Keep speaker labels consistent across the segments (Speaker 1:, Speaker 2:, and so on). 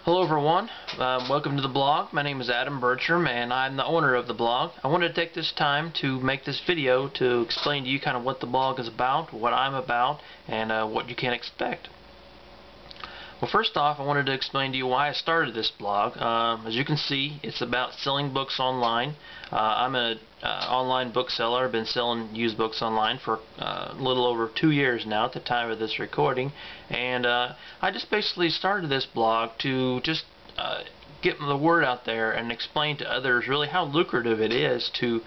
Speaker 1: Hello everyone, welcome to the blog. My name is Adam Bertram and I'm the owner of the blog. I wanted to take this time to make this video to explain to you kind of what the blog is about, what I'm about, and what you can expect. Well, first off, I wanted to explain to you why I started this blog. As you can see, it's about selling books online. I'm an online bookseller. I've been selling used books online for a little over 2 years now at the time of this recording, and I just basically started this blog to just get the word out there and explain to others really how lucrative it is to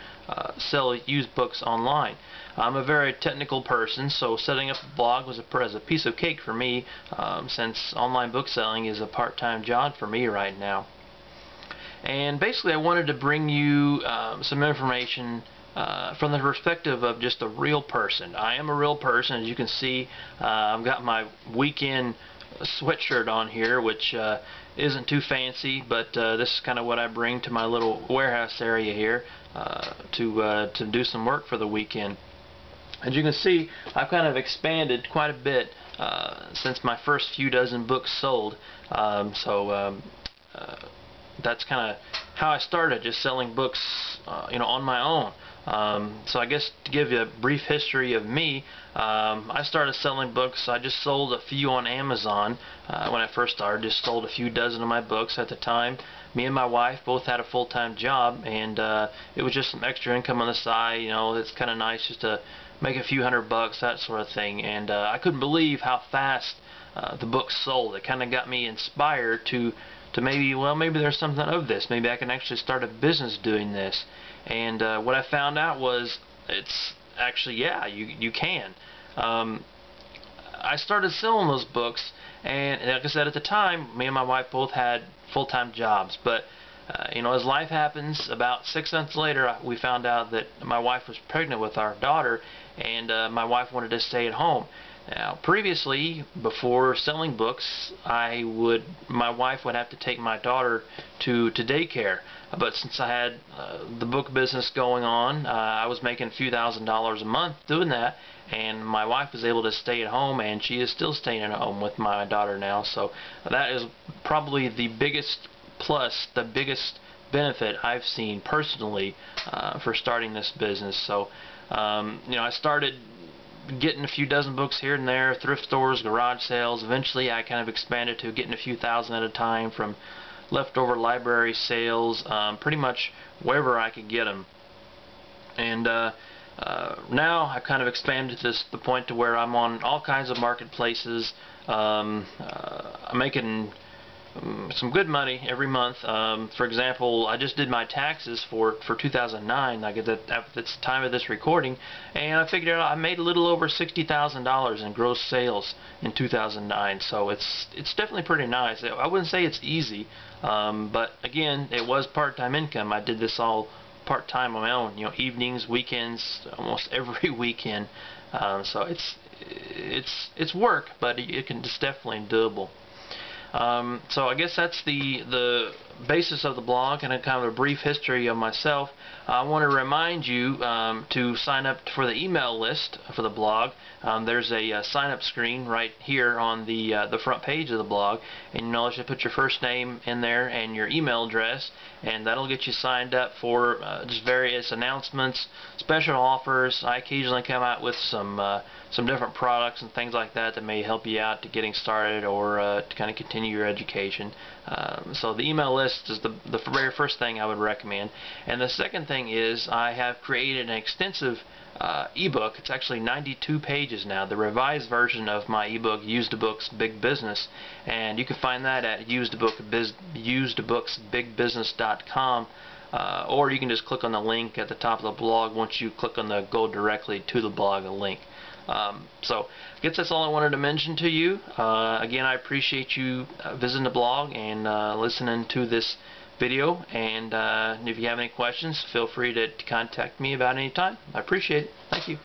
Speaker 1: sell used books online. I'm a very technical person, so setting up a blog was a piece of cake for me, since online book selling is a part-time job for me right now. And basically I wanted to bring you some information from the perspective of just a real person. I am a real person. As you can see, I've got my weekend sweatshirt on here, which isn't too fancy, but this is kind of what I bring to my little warehouse area here to do some work for the weekend. As you can see, I've kind of expanded quite a bit since my first few dozen books sold. That's kind of how I started, just selling books, on my own. So I guess to give you a brief history of me, I started selling books. I just sold a few on Amazon when I first started. Just sold a few dozen of my books at the time. Me and my wife both had a full-time job, and it was just some extra income on the side. It's kind of nice just to make a few $100, that sort of thing. And I couldn't believe how fast the books sold. It kind of got me inspired to maybe there's something of this. Maybe I can actually start a business doing this. And what I found out was it's actually, yeah, you can. I started selling those books, and like I said, at the time, me and my wife both had full-time jobs. But as life happens, about 6 months later, we found out that my wife was pregnant with our daughter, and my wife wanted to stay at home. Now, previously, before selling books, my wife would have to take my daughter to daycare. But since I had the book business going on, I was making a few $1,000s a month doing that, and my wife was able to stay at home, and she is still staying at home with my daughter now. So that is probably the biggest plus, the biggest benefit I've seen personally for starting this business. So I started getting a few dozen books here and there, thrift stores, garage sales. Eventually I kind of expanded to getting a few thousand at a time from leftover library sales, pretty much wherever I could get them. And now I've kind of expanded to the point to where I'm on all kinds of marketplaces. I'm making some good money every month. For example, I just did my taxes for 2009, like at the time of this recording, and I figured out I made a little over $60,000 in gross sales in 2009. So it's definitely pretty nice. I wouldn't say it's easy, but again, it was part-time income. I did this all part-time on my own. Evenings, weekends, almost every weekend. So it's work, but it's definitely doable. So I guess that's the basis of the blog and a kind of a brief history of myself. I want to remind you to sign up for the email list for the blog. There's a sign up screen right here on the front page of the blog, and you should put your first name in there and your email address, and that'll get you signed up for just various announcements, special offers. I occasionally come out with some different products and things like that that may help you out to getting started or to kind of continue your education. So the email list is the very first thing I would recommend. And the second thing is I have created an extensive ebook. It's actually 92 pages now, the revised version of my ebook, Used Books Big Business, and you can find that at usedbooksbigbusiness.com. Or you can just click on the link at the top of the blog once you click on the go directly to the blog link. So I guess that's all I wanted to mention to you. Again, I appreciate you visiting the blog and listening to this video, and if you have any questions, feel free to contact me about any time. I appreciate it. Thank you.